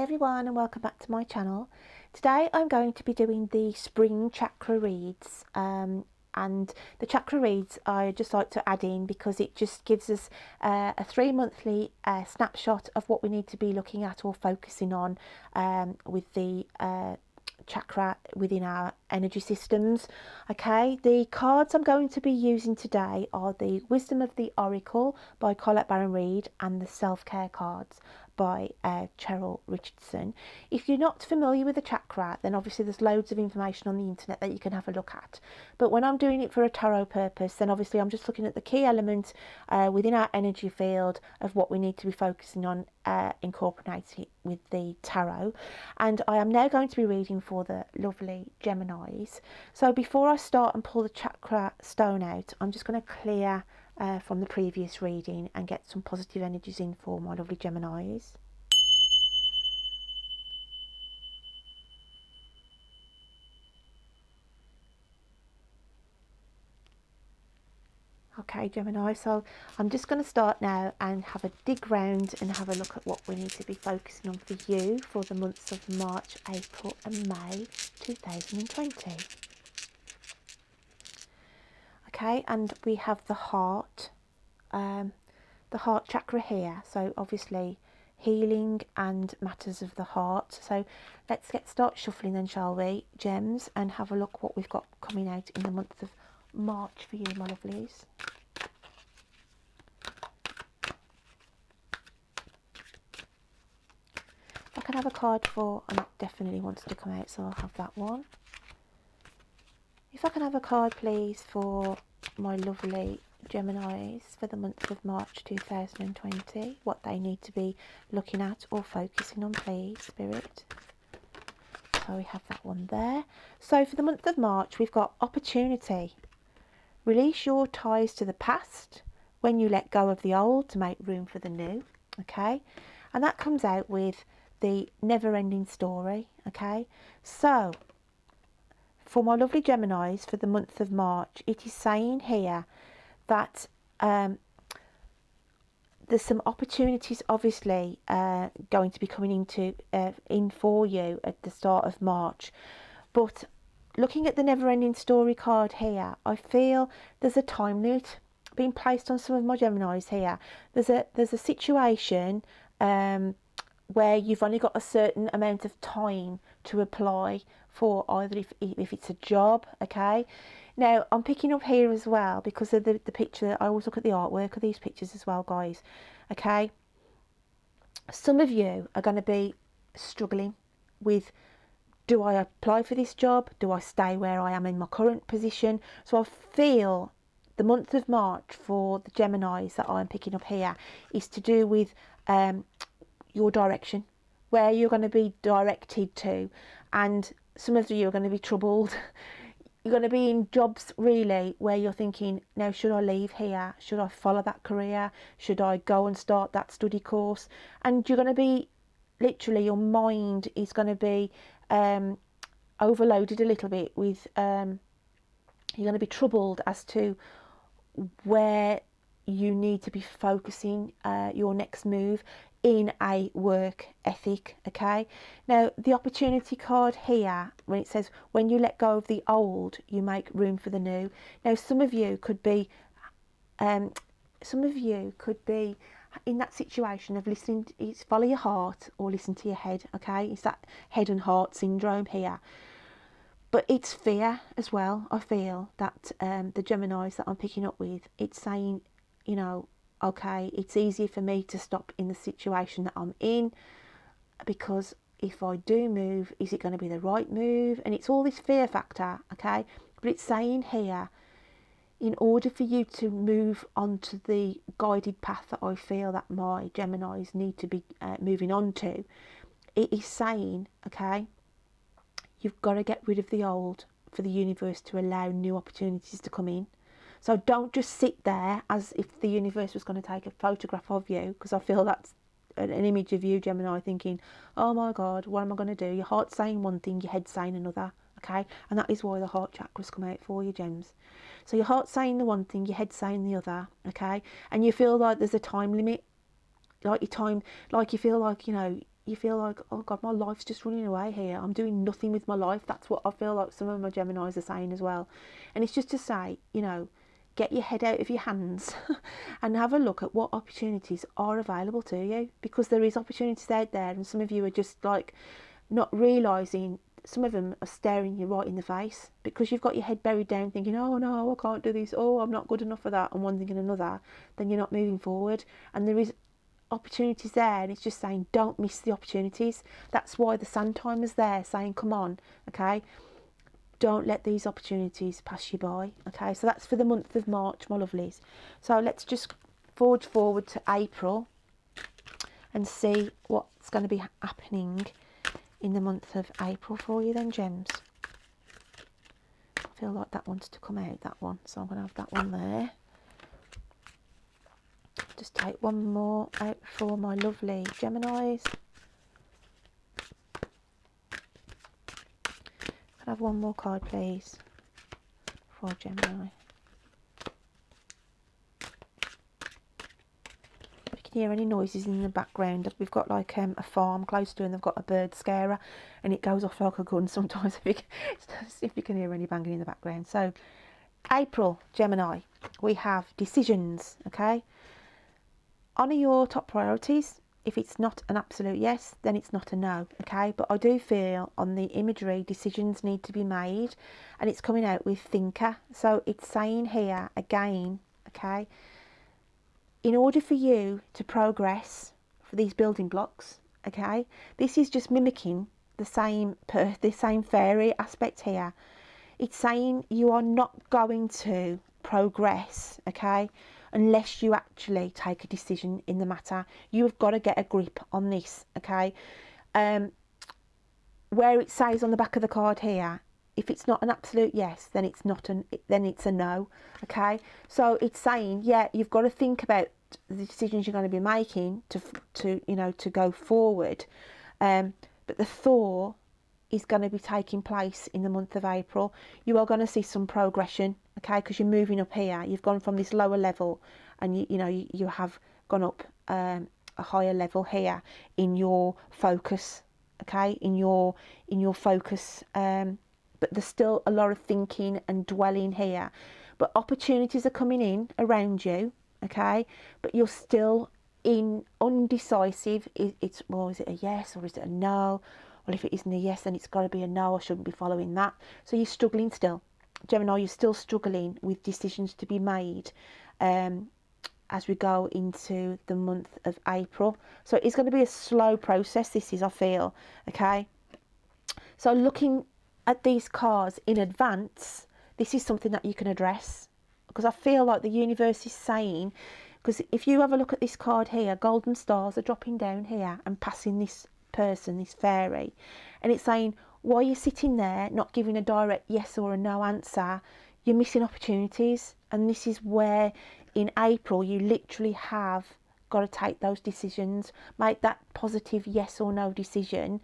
everyone and welcome back to my channel. Today I'm going to be doing the spring chakra reads, and the chakra reads I just like to add in because it just gives us a 3-monthly snapshot of what we need to be looking at or focusing on with the chakra within our energy systems. Okay, the cards I'm going to be using today are the Wisdom of the Oracle by Colette Baron Reid and the Self-Care cards by Cheryl Richardson. If you're not familiar with the chakra, then obviously there's loads of information on the internet that you can have a look at, but when I'm doing it for a tarot purpose, then obviously I'm just looking at the key elements within our energy field of what we need to be focusing on, incorporating it with the tarot. And I am now going to be reading for the lovely Geminis. So before I start and pull the chakra stone out, I'm just going to clear from the previous reading and get some positive energies in for my lovely Geminis. Okay, Gemini, so I'm just going to start now and have a dig round and have a look at what we need to be focusing on for you for the months of March, April and May 2020. Okay, and we have the heart chakra here, so obviously healing and matters of the heart. So let's start shuffling then, shall we, gems, and have a look what we've got coming out in the month of March for you, my lovelies. If I can have a card for, and it definitely wants to come out, so I'll have that one. If I can have a card please for my lovely Geminis for the month of March 2020, what they need to be looking at or focusing on, please, Spirit. So we have that one there. So for the month of March, we've got opportunity. Release your ties to the past when you let go of the old to make room for the new. Okay, and that comes out with the never-ending story. Okay, so for my lovely Geminis for the month of March, it is saying here that there's some opportunities obviously going to be coming in for you at the start of March, but looking at the never-ending story card here, I feel there's a time limit being placed on some of my Geminis here. There's a situation where you've only got a certain amount of time to apply for either if it's a job. Okay, now I'm picking up here as well because of the picture. I always look at the artwork of these pictures as well, guys. Okay, some of you are going to be struggling with, do I apply for this job? Do I stay where I am in my current position? So I feel the month of March for the Geminis that I'm picking up here is to do with your direction, where you're going to be directed to, and some of you are going to be troubled. You're going to be in jobs really where you're thinking, now should I leave here? Should I follow that career? Should I go and start that study course? And you're going to be literally, your mind is going to be overloaded a little bit with you're going to be troubled as to where you need to be focusing your next move in a work ethic. Okay, now the opportunity card here, when it says when you let go of the old you make room for the new, now some of you could be in that situation of listening it's follow your heart or listen to your head. Okay, it's that head and heart syndrome here, but it's fear as well. I feel that the Geminis that I'm picking up with, it's saying, you know, okay, it's easier for me to stop in the situation that I'm in, because if I do move, is it going to be the right move? And it's all this fear factor. Okay, but it's saying here, in order for you to move onto the guided path that I feel that my Geminis need to be moving on to, it is saying, okay, you've got to get rid of the old for the universe to allow new opportunities to come in. So don't just sit there as if the universe was going to take a photograph of you, because I feel that's an image of you, Gemini, thinking, oh my God, what am I going to do? Your heart's saying one thing, your head's saying another. Okay, and that is why the heart chakras come out for you, gems. So your heart's saying the one thing, your head's saying the other. Okay, and you feel like there's a time limit, like you feel like, you know, you feel like, oh God, my life's just running away here. I'm doing nothing with my life. That's what I feel like some of my Geminis are saying as well. And it's just to say, you know, get your head out of your hands and have a look at what opportunities are available to you, because there is opportunities out there, and some of you are just like not realising. Some of them are staring you right in the face because you've got your head buried down thinking, oh no, I can't do this, oh I'm not good enough for that, and one thing and another. Then you're not moving forward, and there is opportunities there, and it's just saying don't miss the opportunities. That's why the sun timer's there saying, come on, okay, don't let these opportunities pass you by. Okay, so that's for the month of March, my lovelies. So let's just forge forward to April and see what's going to be happening in the month of April for you then, gems. I feel like that wants to come out, that one, so I'm going to have that one there. Just take one more out for my lovely Geminis. Can I have one more card, please, for Gemini? If you can hear any noises in the background, we've got like a farm close to, and they've got a bird scarer, and it goes off like a gun sometimes if you can hear any banging in the background. So April, Gemini, we have decisions, okay? Honour your top priorities. If it's not an absolute yes, then it's not a no, okay? But I do feel on the imagery, decisions need to be made, and it's coming out with thinker. So it's saying here again, okay, in order for you to progress for these building blocks, okay, this is just mimicking the same fairy aspect here. It's saying you are not going to progress, okay, unless you actually take a decision in the matter. You have got to get a grip on this, okay? Where it says on the back of the card here, if it's not an absolute yes, then it's not then it's a no, okay? So it's saying, yeah, you've got to think about the decisions you're going to be making to you know, to go forward, but the thaw is going to be taking place in the month of April. You are going to see some progression, okay, because you're moving up here. You've gone from this lower level, and you have gone up a higher level here in your focus, okay, in your focus, but there's still a lot of thinking and dwelling here, but opportunities are coming in around you, okay, but you're still in undecisive. It's well, is it a yes or is it a no? Well, if it isn't a yes, then it's got to be a no. I shouldn't be following that. So you're struggling still, Gemini. You're still struggling with decisions to be made as we go into the month of April. So it's going to be a slow process. This is, I feel, okay. So looking at these cards in advance, this is something that you can address, because I feel like the universe is saying, because if you have a look at this card here, golden stars are dropping down here and passing this person, this fairy, and it's saying, while you're sitting there not giving a direct yes or a no answer, you're missing opportunities. And this is where in April you literally have got to take those decisions, make that positive yes or no decision,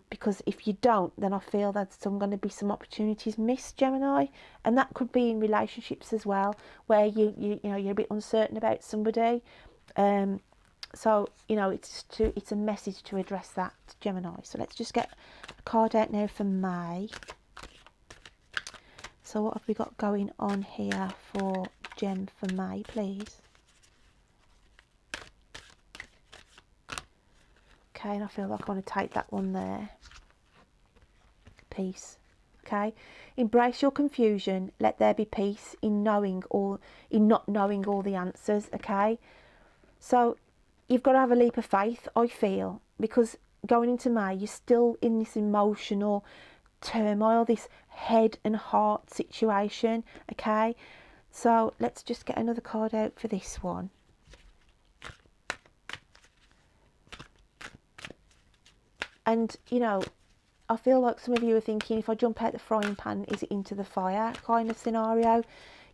because if you don't, then I feel that there's going to be some opportunities missed, Gemini. And that could be in relationships as well, where you're a bit uncertain about somebody. So, it's a message to address that, Gemini. So let's just get a card out now for May. So what have we got going on here for Gem for May, please? Okay, and I feel like I want to take that one there. Peace. Okay, embrace your confusion. Let there be peace in not knowing all the answers. Okay, so you've got to have a leap of faith, I feel, because going into May, you're still in this emotional turmoil, this head and heart situation, okay? So let's just get another card out for this one. And, I feel like some of you are thinking, if I jump out the frying pan, is it into the fire kind of scenario?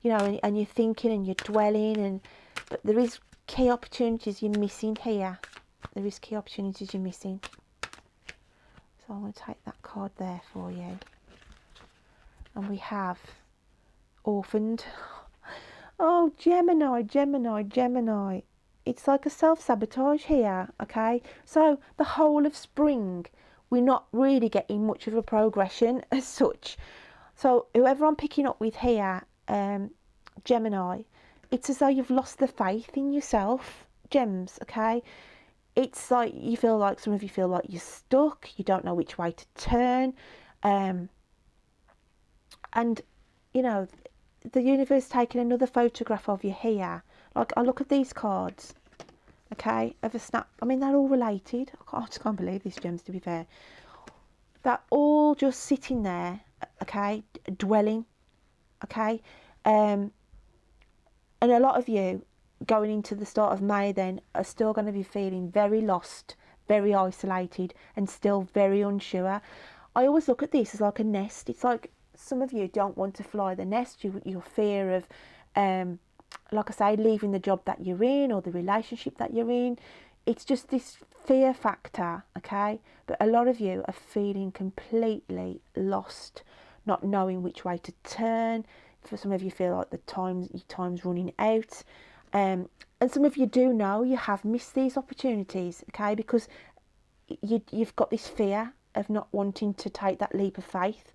And you're thinking and you're dwelling, but there is key opportunities you're missing here. There is key opportunities you're missing. So I'm going to take that card there for you. And we have orphaned. Oh, Gemini. it's like a self-sabotage here, okay? So the whole of spring, we're not really getting much of a progression as such. So whoever I'm picking up with here, Gemini, it's as though you've lost the faith in yourself, gems, okay? It's like you feel like, some of you feel like you're stuck, you don't know which way to turn, and you know, the universe taking another photograph of you here. Like, I look at these cards, okay, of a snap. I mean, they're all related. I just can't believe these gems, to be fair. They're all just sitting there, okay, dwelling, okay. And a lot of you going into the start of May then are still going to be feeling very lost, very isolated, and still very unsure. I always look at this as like a nest. It's like some of you don't want to fly the nest. Your fear of, like I say, leaving the job that you're in or the relationship that you're in. It's just this fear factor, okay? But a lot of you are feeling completely lost, not knowing which way to turn. For some of you feel like your time's running out. And some of you do know you have missed these opportunities, okay? Because you've got this fear of not wanting to take that leap of faith.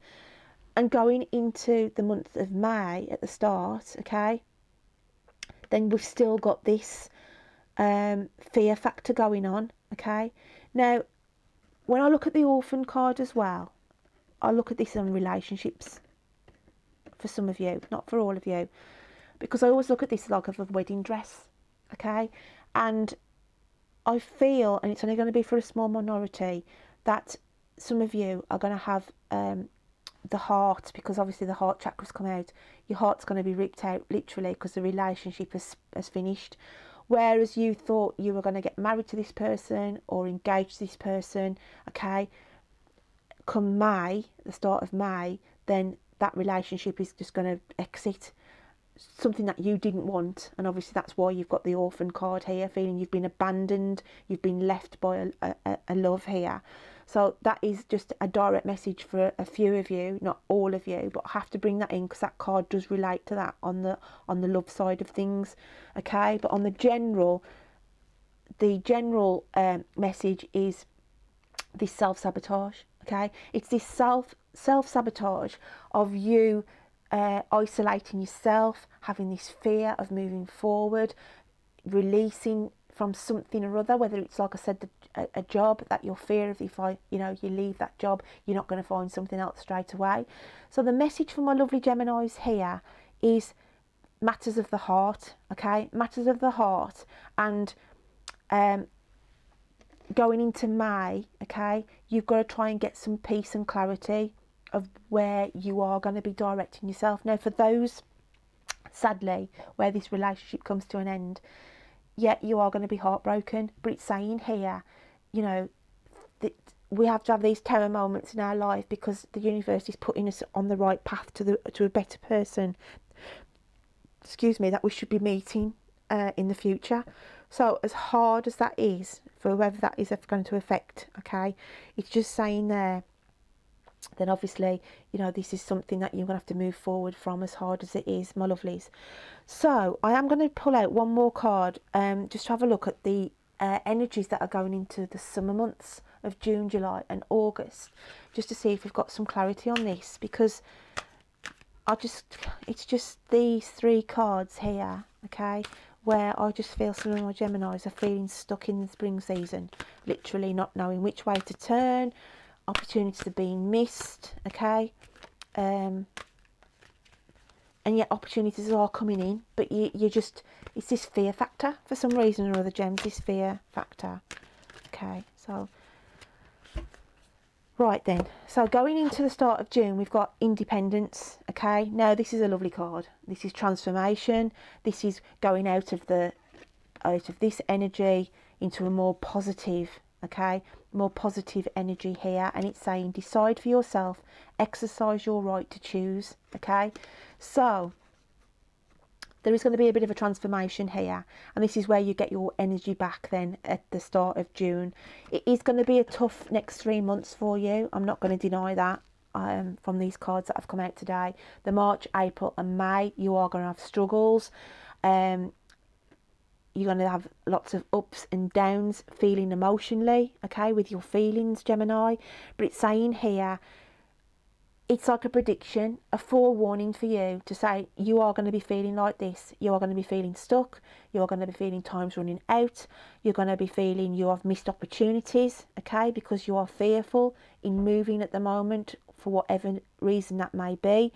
And going into the month of May at the start, okay, then we've still got this fear factor going on, okay? Now, when I look at the orphan card as well, I look at this on relationships for some of you, not for all of you, because I always look at this like of a wedding dress, okay? And I feel, and it's only going to be for a small minority, that some of you are going to have the heart, because obviously the heart chakra's come out, your heart's going to be ripped out literally because the relationship has finished. Whereas you thought you were going to get married to this person or engaged to this person, okay, come May, the start of May, then that relationship is just going to exit, something that you didn't want. And obviously that's why you've got the orphan card here, feeling you've been abandoned, you've been left by a love here. So that is just a direct message for a few of you, not all of you, but I have to bring that in because that card does relate to that on the love side of things, okay? But on the general message is this self-sabotage, okay? It's this self-sabotage of you isolating yourself, having this fear of moving forward, releasing from something or other, whether it's, like I said, a job that you're fear of, if you leave that job, you're not going to find something else straight away. So the message for my lovely Geminis here is matters of the heart, okay? Matters of the heart. And going into May, okay, you've got to try and get some peace and clarity of where you are going to be directing yourself. Now, for those, sadly, where this relationship comes to an end, yet you are going to be heartbroken, but it's saying here, that we have to have these terror moments in our life because the universe is putting us on the right path to a better person, that we should be meeting in the future. So as hard as that is for whoever that is going to affect, okay, it's just saying there, then obviously, this is something that you're going to have to move forward from, as hard as it is, my lovelies. So I am going to pull out one more card, just to have a look at the energies that are going into the summer months of June, July and August, just to see if we've got some clarity on this, because it's just these three cards here, okay, where I just feel some of my Geminis are feeling stuck in the spring season, literally not knowing which way to turn, opportunities are being missed, okay, and yet opportunities are coming in, but you just, it's this fear factor for some reason or other, gems, this fear factor, okay. So right then, so going into the start of June, we've got independence, okay. Now this is a lovely card. This is transformation. This is going out of this energy into a more positive, okay, more positive energy here. And it's saying decide for yourself, exercise your right to choose, okay. So there is going to be a bit of a transformation here, and this is where you get your energy back then at the start of June. It is going to be a tough next 3 months for you. I'm not going to deny that. From these cards that have come out today, the March, April and May, you are going to have struggles. you're going to have lots of ups and downs feeling emotionally, okay, with your feelings, Gemini. But it's saying here, it's like a prediction, a forewarning for you to say you are going to be feeling like this. You are going to be feeling stuck. You are going to be feeling time's running out. You're going to be feeling you have missed opportunities, okay, because you are fearful in moving at the moment for whatever reason that may be.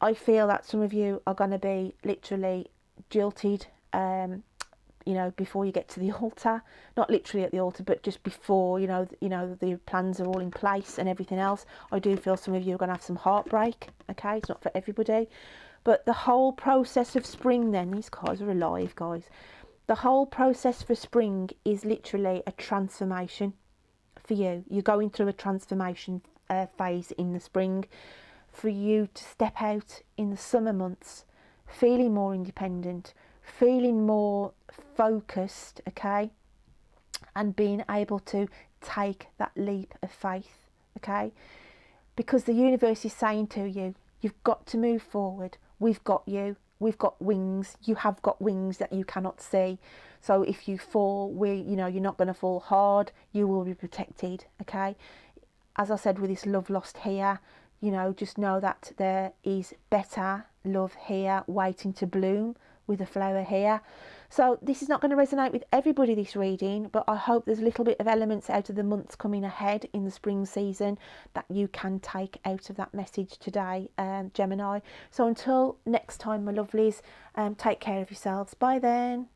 I feel that some of you are going to be literally jilted, you know, before you get to the altar. Not literally at the altar, but just before, you know, the plans are all in place and everything else. I do feel some of you are going to have some heartbreak, okay? It's not for everybody. But the whole process of spring then, these cards are alive, guys. The whole process for spring is literally a transformation for you. You're going through a transformation phase in the spring, for you to step out in the summer months feeling more independent, feeling more focused, okay, and being able to take that leap of faith, okay, because the universe is saying to you, you've got to move forward. We've got you. We've got wings. You have got wings that you cannot see. So if you fall, you're not going to fall hard. You will be protected, okay? As I said with this love lost here, just know that there is better love here waiting to bloom with a flower here. So this is not going to resonate with everybody, this reading, but I hope there's a little bit of elements out of the months coming ahead in the spring season that you can take out of that message today, Gemini. So until next time, my lovelies, take care of yourselves. Bye then.